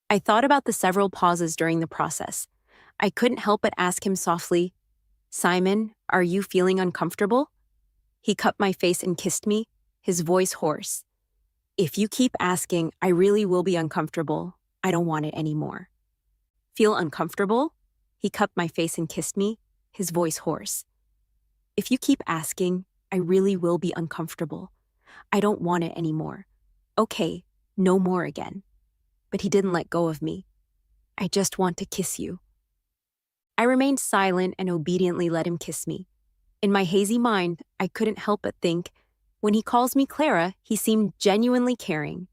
I thought about the several pauses during the process. I couldn't help but ask him softly, "Simon, are you feeling uncomfortable?" He cupped my face and kissed me, his voice hoarse. "If you keep asking, I really will be uncomfortable. I don't want it anymore." "Feel uncomfortable?" He cupped my face and kissed me, his voice hoarse. "If you keep asking, I really will be uncomfortable. I don't want it anymore. Okay, no more again." But he didn't let go of me. "I just want to kiss you." I remained silent and obediently let him kiss me. In my hazy mind, I couldn't help but think, when he calls me Clara, he seemed genuinely caring.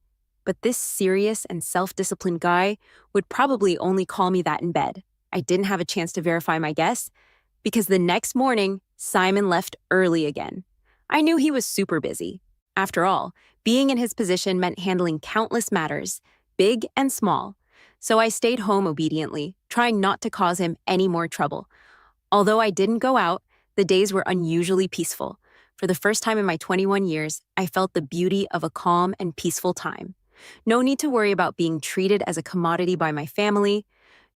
But this serious and self-disciplined guy would probably only call me that in bed. I didn't have a chance to verify my guess, because the next morning, Simon left early again. I knew he was super busy. After all, being in his position meant handling countless matters, big and small. So I stayed home obediently, trying not to cause him any more trouble. Although I didn't go out, the days were unusually peaceful. For the first time in my 21 years, I felt the beauty of a calm and peaceful time. No need to worry about being treated as a commodity by my family.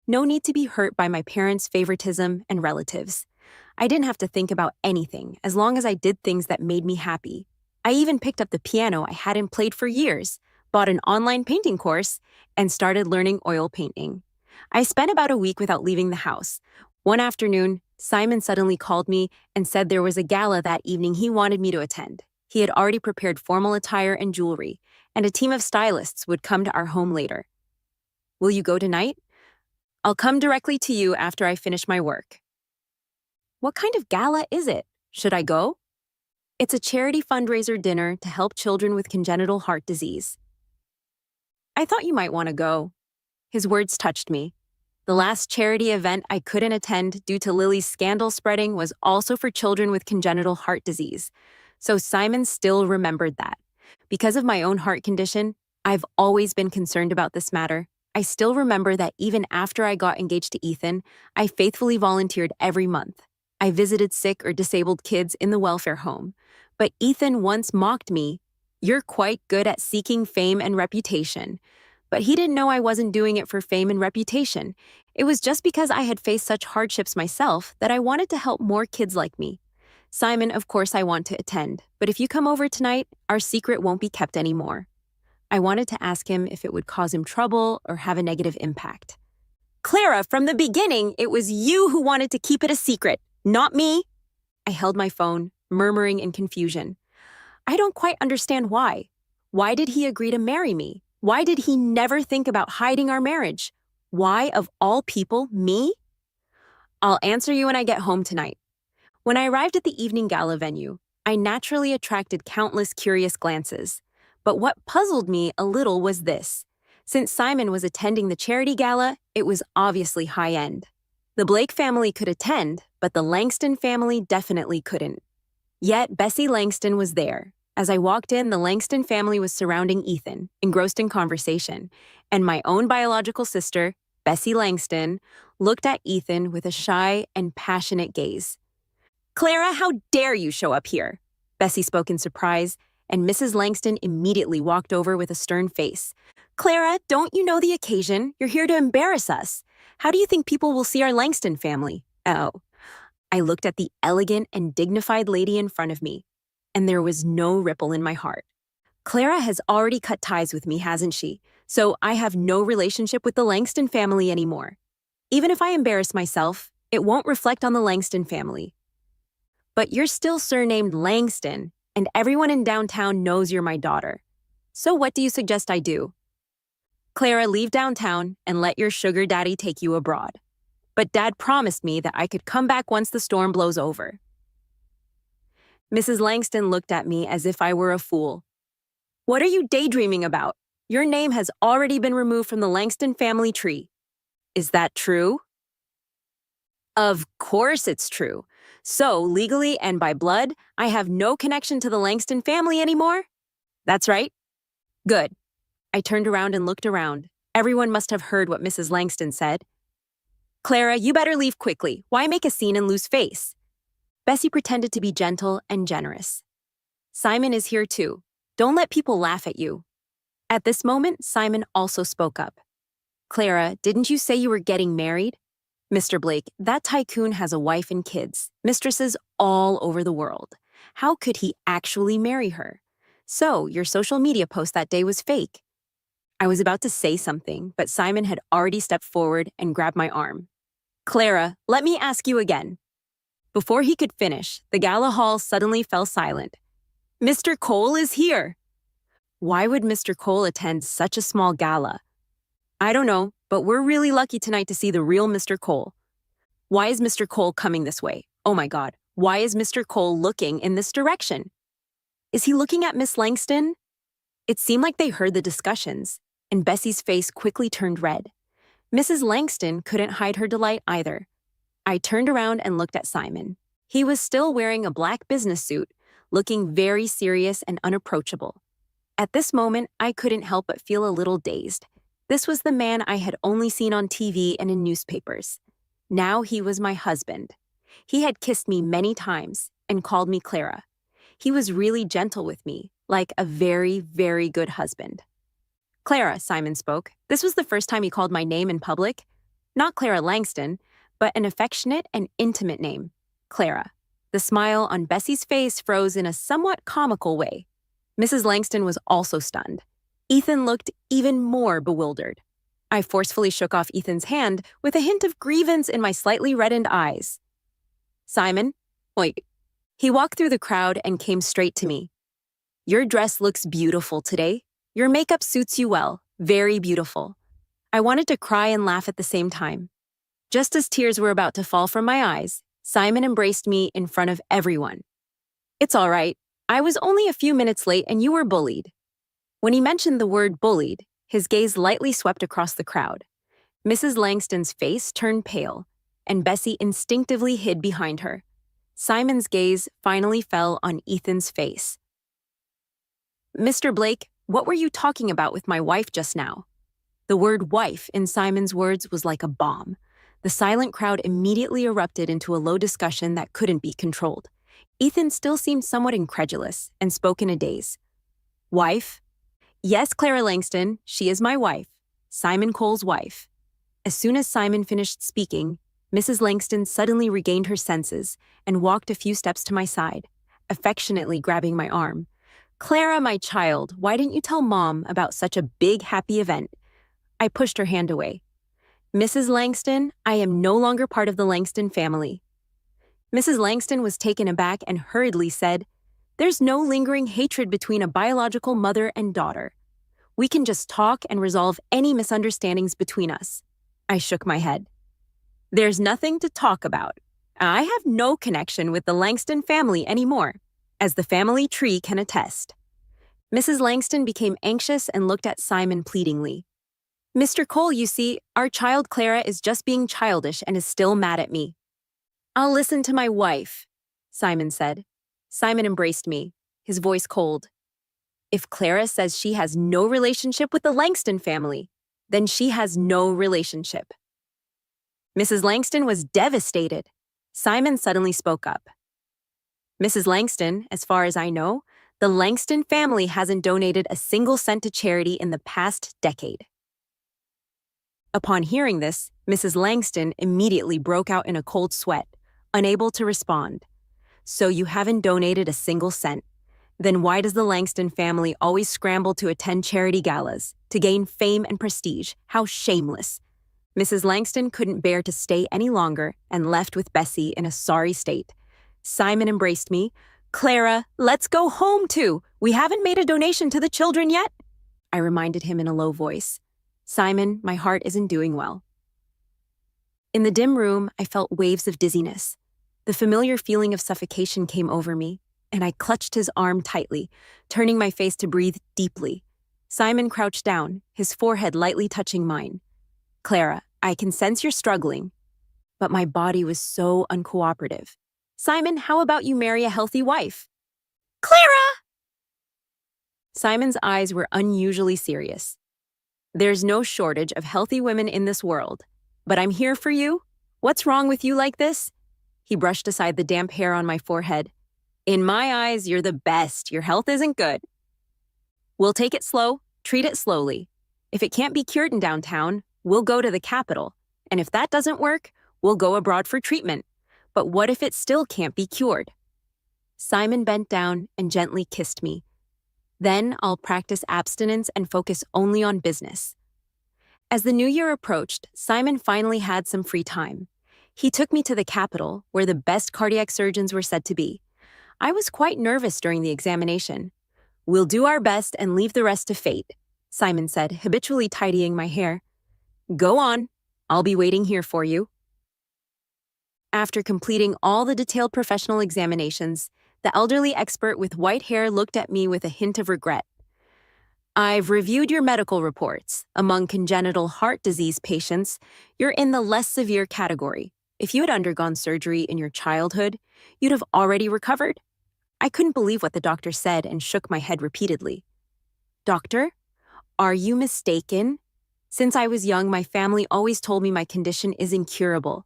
No need to be hurt by my parents' favoritism and relatives. I didn't have to think about anything as long as I did things that made me happy. I even picked up the piano I hadn't played for years, bought an online painting course, and started learning oil painting. I spent about a week without leaving the house. One afternoon, Simon suddenly called me and said there was a gala that evening he wanted me to attend. He had already prepared formal attire and jewelry, and a team of stylists would come to our home later. Will you go tonight? I'll come directly to you after I finish my work. What kind of gala is it? Should I go? It's a charity fundraiser dinner to help children with congenital heart disease. I thought you might want to go. His words touched me. The last charity event I couldn't attend due to Lily's scandal spreading was also for children with congenital heart disease. So Simon still remembered that. Because of my own heart condition, I've always been concerned about this matter. I still remember that even after I got engaged to Ethan, I faithfully volunteered every month. I visited sick or disabled kids in the welfare home. But Ethan once mocked me, "You're quite good at seeking fame and reputation." But he didn't know I wasn't doing it for fame and reputation. It was just because I had faced such hardships myself that I wanted to help more kids like me. Simon, of course I want to attend, but if you come over tonight, our secret won't be kept anymore. I wanted to ask him if it would cause him trouble or have a negative impact. Clara, from the beginning, it was you who wanted to keep it a secret, not me. I held my phone, murmuring in confusion. I don't quite understand why. Why did he agree to marry me? Why did he never think about hiding our marriage? Why, of all people, me? I'll answer you when I get home tonight. When I arrived at the evening gala venue, I naturally attracted countless curious glances. But what puzzled me a little was this. Since Simon was attending the charity gala, it was obviously high-end. The Blake family could attend, but the Langston family definitely couldn't. Yet Bessie Langston was there. As I walked in, the Langston family was surrounding Ethan, engrossed in conversation, and my own biological sister, Bessie Langston, looked at Ethan with a shy and passionate gaze. Clara, how dare you show up here? Bessie spoke in surprise, and Mrs. Langston immediately walked over with a stern face. Clara, don't you know the occasion? You're here to embarrass us. How do you think people will see our Langston family? Oh. I looked at the elegant and dignified lady in front of me, and there was no ripple in my heart. Clara has already cut ties with me, hasn't she? So I have no relationship with the Langston family anymore. Even if I embarrass myself, it won't reflect on the Langston family. But you're still surnamed Langston, and everyone in downtown knows you're my daughter. So what do you suggest I do? Clara, leave downtown and let your sugar daddy take you abroad. But Dad promised me that I could come back once the storm blows over. Mrs. Langston looked at me as if I were a fool. What are you daydreaming about? Your name has already been removed from the Langston family tree. Is that true? Of course it's true. So, legally and by blood, I have no connection to the Langston family anymore? That's right. Good. I turned around and looked around. Everyone must have heard what Mrs. Langston said. Clara, you better leave quickly. Why make a scene and lose face? Bessie pretended to be gentle and generous. Simon is here too. Don't let people laugh at you. At this moment, Simon also spoke up. Clara, didn't you say you were getting married? Mr. Blake, that tycoon has a wife and kids, mistresses all over the world. How could he actually marry her? So, your social media post that day was fake. I was about to say something, but Simon had already stepped forward and grabbed my arm. Clara, let me ask you again. Before he could finish, the gala hall suddenly fell silent. Mr. Cole is here. Why would Mr. Cole attend such a small gala? I don't know, but we're really lucky tonight to see the real Mr. Cole. Why is Mr. Cole coming this way? Oh my God, why is Mr. Cole looking in this direction? Is he looking at Miss Langston? It seemed like they heard the discussions, and Bessie's face quickly turned red. Mrs. Langston couldn't hide her delight either. I turned around and looked at Simon. He was still wearing a black business suit, looking very serious and unapproachable. At this moment, I couldn't help but feel a little dazed. This was the man I had only seen on TV and in newspapers. Now he was my husband. He had kissed me many times and called me Clara. He was really gentle with me, like a very, very good husband. Clara, Simon spoke. This was the first time he called my name in public. Not Clara Langston, but an affectionate and intimate name, Clara. The smile on Bessie's face froze in a somewhat comical way. Mrs. Langston was also stunned. Ethan looked even more bewildered. I forcefully shook off Ethan's hand with a hint of grievance in my slightly reddened eyes. Simon, wait. He walked through the crowd and came straight to me. Your dress looks beautiful today. Your makeup suits you well. Very beautiful. I wanted to cry and laugh at the same time. Just as tears were about to fall from my eyes, Simon embraced me in front of everyone. It's all right. I was only a few minutes late and you were bullied. When he mentioned the word bullied, his gaze lightly swept across the crowd. Mrs. Langston's face turned pale, and Bessie instinctively hid behind her. Simon's gaze finally fell on Ethan's face. Mr. Blake, what were you talking about with my wife just now? The word wife in Simon's words was like a bomb. The silent crowd immediately erupted into a low discussion that couldn't be controlled. Ethan still seemed somewhat incredulous and spoke in a daze. Wife? Yes, Clara Langston, she is my wife. Simon Cole's wife. As soon as Simon finished speaking, Mrs. Langston suddenly regained her senses and walked a few steps to my side, affectionately grabbing my arm. Clara, my child, why didn't you tell Mom about such a big, happy event? I pushed her hand away. Mrs. Langston, I am no longer part of the Langston family. Mrs. Langston was taken aback and hurriedly said, There's no lingering hatred between a biological mother and daughter. We can just talk and resolve any misunderstandings between us. I shook my head. There's nothing to talk about. I have no connection with the Langston family anymore, as the family tree can attest. Mrs. Langston became anxious and looked at Simon pleadingly. Mr. Cole, you see, our child Clara is just being childish and is still mad at me. I'll listen to my wife, Simon said. Simon embraced me, his voice cold. If Clara says she has no relationship with the Langston family, then she has no relationship. Mrs. Langston was devastated. Simon suddenly spoke up. Mrs. Langston, as far as I know, the Langston family hasn't donated a single cent to charity in the past decade. Upon hearing this, Mrs. Langston immediately broke out in a cold sweat, unable to respond. So you haven't donated a single cent. Then why does the Langston family always scramble to attend charity galas, to gain fame and prestige? How shameless. Mrs. Langston couldn't bear to stay any longer and left with Bessie in a sorry state. Simon embraced me. Clara, let's go home too. We haven't made a donation to the children yet. I reminded him in a low voice. Simon, my heart isn't doing well. In the dim room, I felt waves of dizziness. The familiar feeling of suffocation came over me, and I clutched his arm tightly, turning my face to breathe deeply. Simon crouched down, his forehead lightly touching mine. Clara, I can sense you're struggling. But my body was so uncooperative. Simon, how about you marry a healthy wife? Clara! Simon's eyes were unusually serious. There's no shortage of healthy women in this world, but I'm here for you. What's wrong with you like this? He brushed aside the damp hair on my forehead. In my eyes, you're the best. Your health isn't good. We'll take it slow, treat it slowly. If it can't be cured in downtown, we'll go to the capital. And if that doesn't work, we'll go abroad for treatment. But what if it still can't be cured? Simon bent down and gently kissed me. Then I'll practice abstinence and focus only on business. As the new year approached, Simon finally had some free time. He took me to the capital, where the best cardiac surgeons were said to be. I was quite nervous during the examination. We'll do our best and leave the rest to fate, Simon said, habitually tidying my hair. Go on. I'll be waiting here for you. After completing all the detailed professional examinations, the elderly expert with white hair looked at me with a hint of regret. I've reviewed your medical reports. Among congenital heart disease patients, you're in the less severe category. If you had undergone surgery in your childhood, you'd have already recovered. I couldn't believe what the doctor said and shook my head repeatedly. Doctor, are you mistaken? Since I was young, my family always told me my condition is incurable.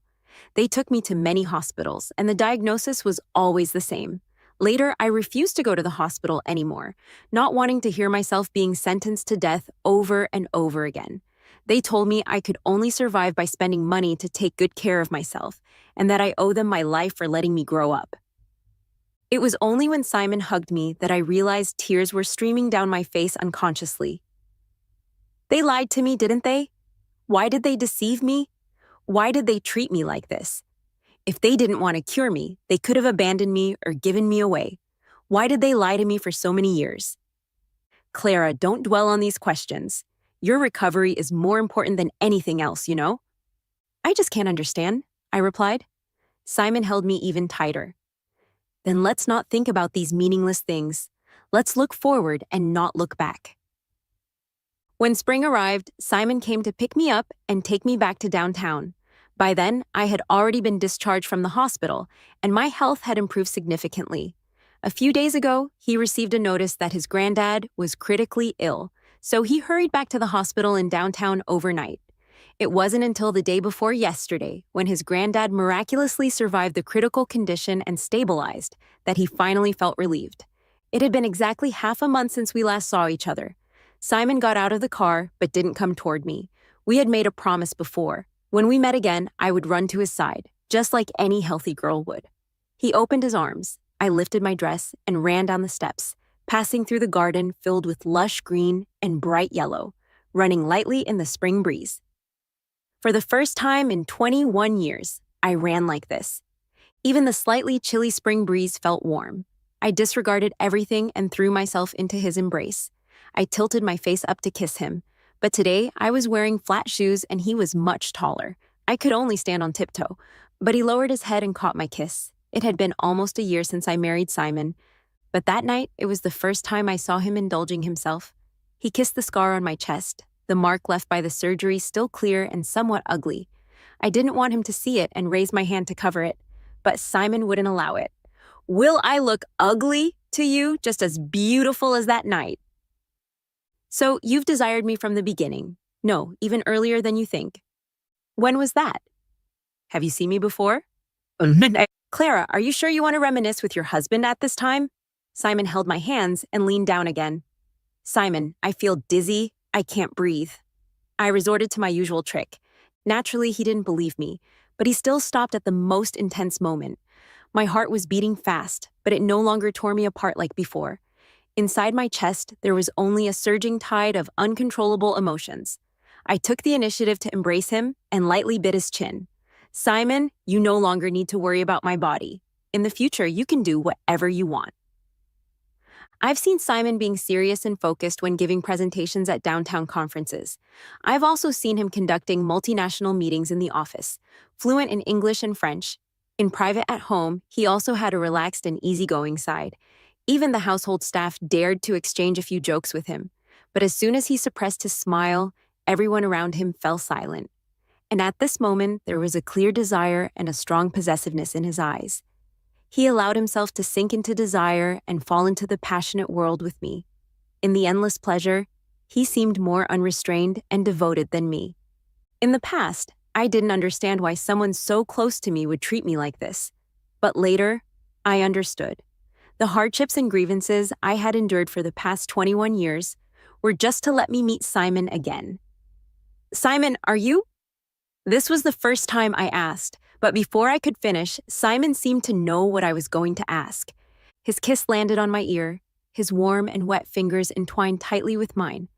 They took me to many hospitals, and the diagnosis was always the same. Later, I refused to go to the hospital anymore, not wanting to hear myself being sentenced to death over and over again. They told me I could only survive by spending money to take good care of myself, and that I owe them my life for letting me grow up. It was only when Simon hugged me that I realized tears were streaming down my face unconsciously. They lied to me, didn't they? Why did they deceive me? Why did they treat me like this? If they didn't want to cure me, they could have abandoned me or given me away. Why did they lie to me for so many years? Clara, don't dwell on these questions. Your recovery is more important than anything else, you know? I just can't understand, I replied. Simon held me even tighter. Then let's not think about these meaningless things. Let's look forward and not look back. When spring arrived, Simon came to pick me up and take me back to downtown. By then, I had already been discharged from the hospital, and my health had improved significantly. A few days ago, he received a notice that his granddad was critically ill, so he hurried back to the hospital in downtown overnight. It wasn't until the day before yesterday, when his granddad miraculously survived the critical condition and stabilized, that he finally felt relieved. It had been exactly half a month since we last saw each other. Simon got out of the car, but didn't come toward me. We had made a promise before. When we met again, I would run to his side, just like any healthy girl would. He opened his arms. I lifted my dress and ran down the steps, passing through the garden filled with lush green and bright yellow, running lightly in the spring breeze. For the first time in 21 years, I ran like this. Even the slightly chilly spring breeze felt warm. I disregarded everything and threw myself into his embrace. I tilted my face up to kiss him, but today I was wearing flat shoes and he was much taller. I could only stand on tiptoe, but he lowered his head and caught my kiss. It had been almost a year since I married Simon, but that night it was the first time I saw him indulging himself. He kissed the scar on my chest, the mark left by the surgery still clear and somewhat ugly. I didn't want him to see it and raised my hand to cover it, but Simon wouldn't allow it. Will I look ugly to you just as beautiful as that night? So you've desired me from the beginning. No, even earlier than you think. When was that? Have you seen me before? Clara, are you sure you want to reminisce with your husband at this time? Simon held my hands and leaned down again. Simon, I feel dizzy. I can't breathe. I resorted to my usual trick. Naturally, he didn't believe me, but he still stopped at the most intense moment. My heart was beating fast, but it no longer tore me apart like before. Inside my chest, there was only a surging tide of uncontrollable emotions. I took the initiative to embrace him and lightly bit his chin. Simon, you no longer need to worry about my body. In the future, you can do whatever you want. I've seen Simon being serious and focused when giving presentations at downtown conferences. I've also seen him conducting multinational meetings in the office, fluent in English and French. In private at home, he also had a relaxed and easygoing side. Even the household staff dared to exchange a few jokes with him. But as soon as he suppressed his smile, everyone around him fell silent. And at this moment, there was a clear desire and a strong possessiveness in his eyes. He allowed himself to sink into desire and fall into the passionate world with me. In the endless pleasure, he seemed more unrestrained and devoted than me. In the past, I didn't understand why someone so close to me would treat me like this. But later, I understood. The hardships and grievances I had endured for the past 21 years were just to let me meet Simon again. Simon, are you? This was the first time I asked, but before I could finish, Simon seemed to know what I was going to ask. His kiss landed on my ear, his warm and wet fingers entwined tightly with mine.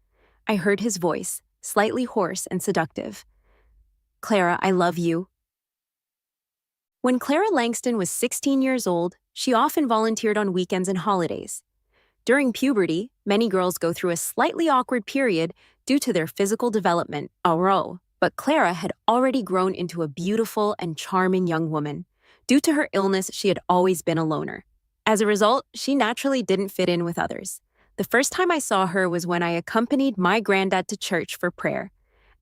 I heard his voice, slightly hoarse and seductive. Clara, I love you. When Clara Langston was 16 years old, she often volunteered on weekends and holidays. During puberty, many girls go through a slightly awkward period due to their physical development, but Clara had already grown into a beautiful and charming young woman. Due to her illness, she had always been a loner. As a result, she naturally didn't fit in with others. The first time I saw her was when I accompanied my granddad to church for prayer.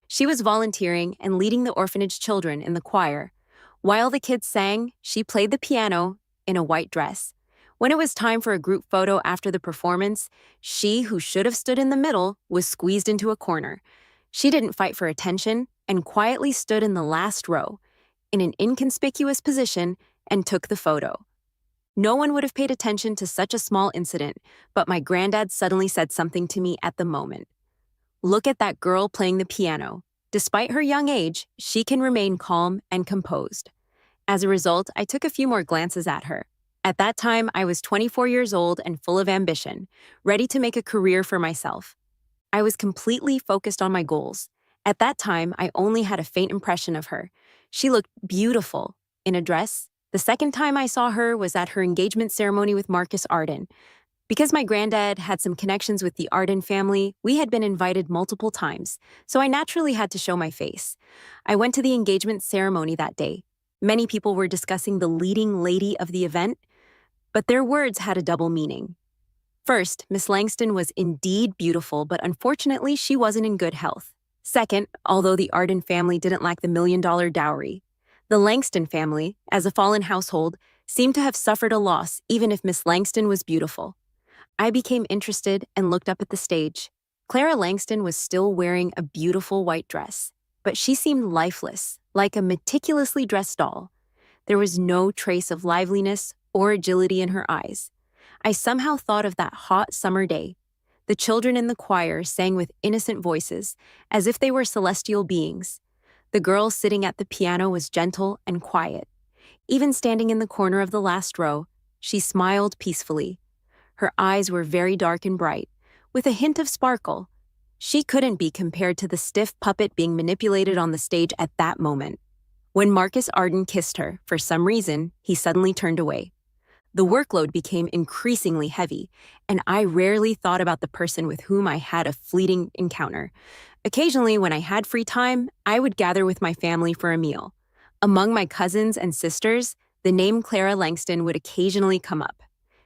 She was volunteering and leading the orphanage children in the choir. While the kids sang, she played the piano in a white dress. When it was time for a group photo after the performance, she, who should have stood in the middle, was squeezed into a corner. She didn't fight for attention and quietly stood in the last row, in an inconspicuous position, and took the photo. No one would have paid attention to such a small incident, but my granddad suddenly said something to me at the moment. Look at that girl playing the piano. Despite her young age, she can remain calm and composed. As a result, I took a few more glances at her. At that time, I was 24 years old and full of ambition, ready to make a career for myself. I was completely focused on my goals. At that time, I only had a faint impression of her. She looked beautiful in a dress. The second time I saw her was at her engagement ceremony with Marcus Arden. Because my granddad had some connections with the Arden family, we had been invited multiple times, so I naturally had to show my face. I went to the engagement ceremony that day. Many people were discussing the leading lady of the event, but their words had a double meaning. First, Miss Langston was indeed beautiful, but unfortunately, she wasn't in good health. Second, although the Arden family didn't lack the $1 million dowry, the Langston family, as a fallen household, seemed to have suffered a loss even if Miss Langston was beautiful. I became interested and looked up at the stage. Clara Langston was still wearing a beautiful white dress, but she seemed lifeless, like a meticulously dressed doll. There was no trace of liveliness or agility in her eyes. I somehow thought of that hot summer day. The children in the choir sang with innocent voices, as if they were celestial beings. The girl sitting at the piano was gentle and quiet. Even standing in the corner of the last row, she smiled peacefully. Her eyes were very dark and bright, with a hint of sparkle. She couldn't be compared to the stiff puppet being manipulated on the stage at that moment. When Marcus Arden kissed her, for some reason, he suddenly turned away. The workload became increasingly heavy, and I rarely thought about the person with whom I had a fleeting encounter. Occasionally, when I had free time, I would gather with my family for a meal. Among my cousins and sisters, the name Clara Langston would occasionally come up.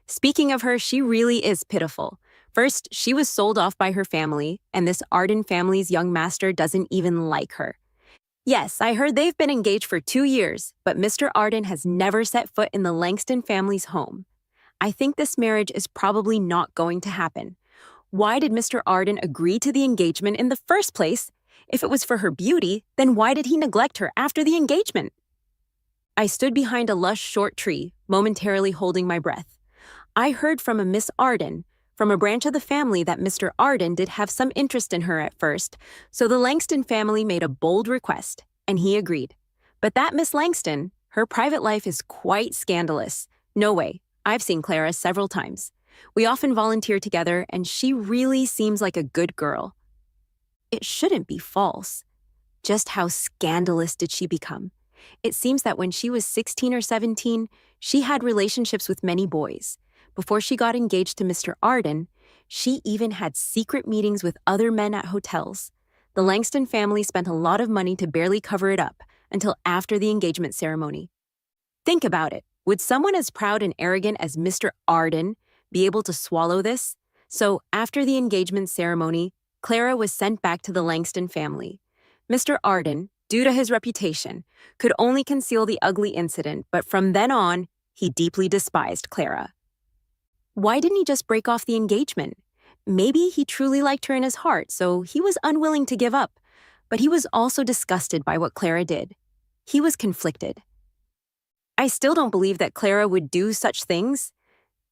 Speaking of her, she really is pitiful. First, she was sold off by her family, and this Arden family's young master doesn't even like her. Yes, I heard they've been engaged for 2 years, but Mr. Arden has never set foot in the Langston family's home. I think this marriage is probably not going to happen. Why did Mr. Arden agree to the engagement in the first place? If it was for her beauty, then why did he neglect her after the engagement? I stood behind a lush short tree, momentarily holding my breath. I heard from a Miss Arden, from a branch of the family, that Mr. Arden did have some interest in her at first, so the Langston family made a bold request, and he agreed. But that Miss Langston, her private life is quite scandalous. No way. I've seen Clara several times. We often volunteer together, and she really seems like a good girl. It shouldn't be false. Just how scandalous did she become? It seems that when she was 16 or 17, she had relationships with many boys. Before she got engaged to Mr. Arden, she even had secret meetings with other men at hotels. The Langston family spent a lot of money to barely cover it up until after the engagement ceremony. Think about it. Would someone as proud and arrogant as Mr. Arden be able to swallow this? So, after the engagement ceremony, Clara was sent back to the Langston family. Mr. Arden, due to his reputation, could only conceal the ugly incident, but from then on, he deeply despised Clara. Why didn't he just break off the engagement? Maybe he truly liked her in his heart, so he was unwilling to give up. But he was also disgusted by what Clara did. He was conflicted. I still don't believe that Clara would do such things.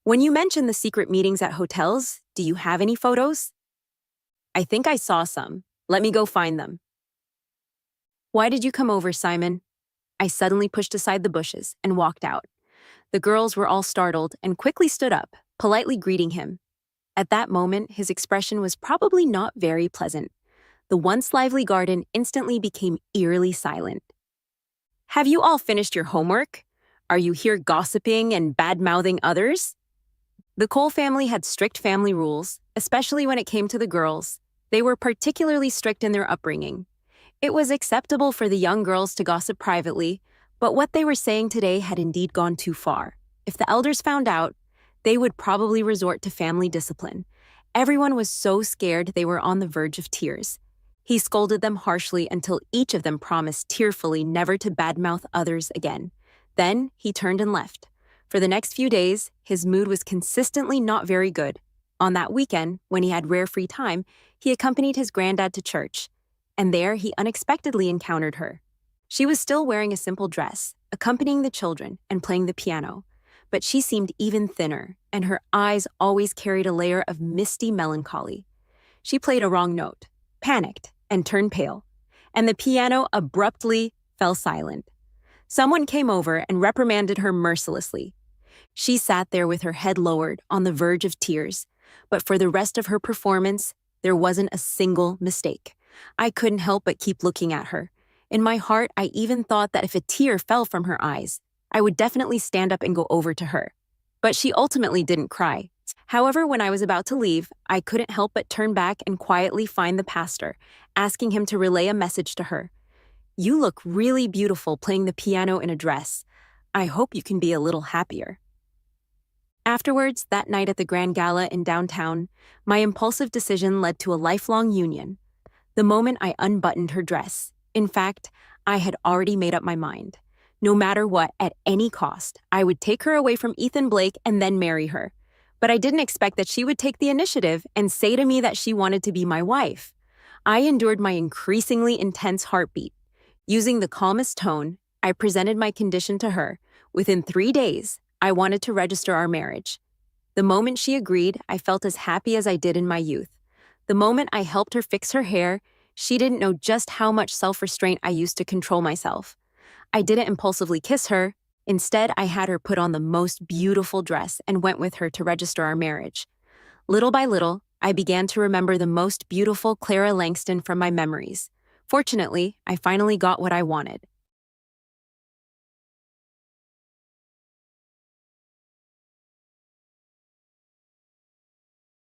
When you mention the secret meetings at hotels, do you have any photos? I think I saw some. Let me go find them. Why did you come over, Simon? I suddenly pushed aside the bushes and walked out. The girls were all startled and quickly stood up, politely greeting him. At that moment, his expression was probably not very pleasant. The once lively garden instantly became eerily silent. Have you all finished your homework? Are you here gossiping and bad-mouthing others? The Cole family had strict family rules, especially when it came to the girls. They were particularly strict in their upbringing. It was acceptable for the young girls to gossip privately, but what they were saying today had indeed gone too far. If the elders found out, they would probably resort to family discipline. Everyone was so scared they were on the verge of tears. He scolded them harshly until each of them promised tearfully never to badmouth others again. Then he turned and left. For the next few days, his mood was consistently not very good. On that weekend, when he had rare free time, he accompanied his granddad to church, and there he unexpectedly encountered her. She was still wearing a simple dress, accompanying the children and playing the piano, but she seemed even thinner, and her eyes always carried a layer of misty melancholy. She played a wrong note, panicked, and turned pale, and the piano abruptly fell silent. Someone came over and reprimanded her mercilessly. She sat there with her head lowered, on the verge of tears, but for the rest of her performance, There wasn't a single mistake. I couldn't help but keep looking at her. In my heart, I even thought that if a tear fell from her eyes, I would definitely stand up and go over to her. But she ultimately didn't cry. However, when I was about to leave, I couldn't help but turn back and quietly find the pastor, asking him to relay a message to her. "You look really beautiful playing the piano in a dress. I hope you can be a little happier." Afterwards, that night at the Grand Gala in downtown, my impulsive decision led to a lifelong union. The moment I unbuttoned her dress, in fact, I had already made up my mind. No matter what, at any cost, I would take her away from Ethan Blake and then marry her. But I didn't expect that she would take the initiative and say to me that she wanted to be my wife. I endured my increasingly intense heartbeat. Using the calmest tone, I presented my condition to her. Within 3 days, I wanted to register our marriage. The moment she agreed, I felt as happy as I did in my youth. The moment I helped her fix her hair, she didn't know just how much self-restraint I used to control myself. I didn't impulsively kiss her. Instead, I had her put on the most beautiful dress and went with her to register our marriage. Little by little, I began to remember the most beautiful Clara Langston from my memories. Fortunately, I finally got what I wanted.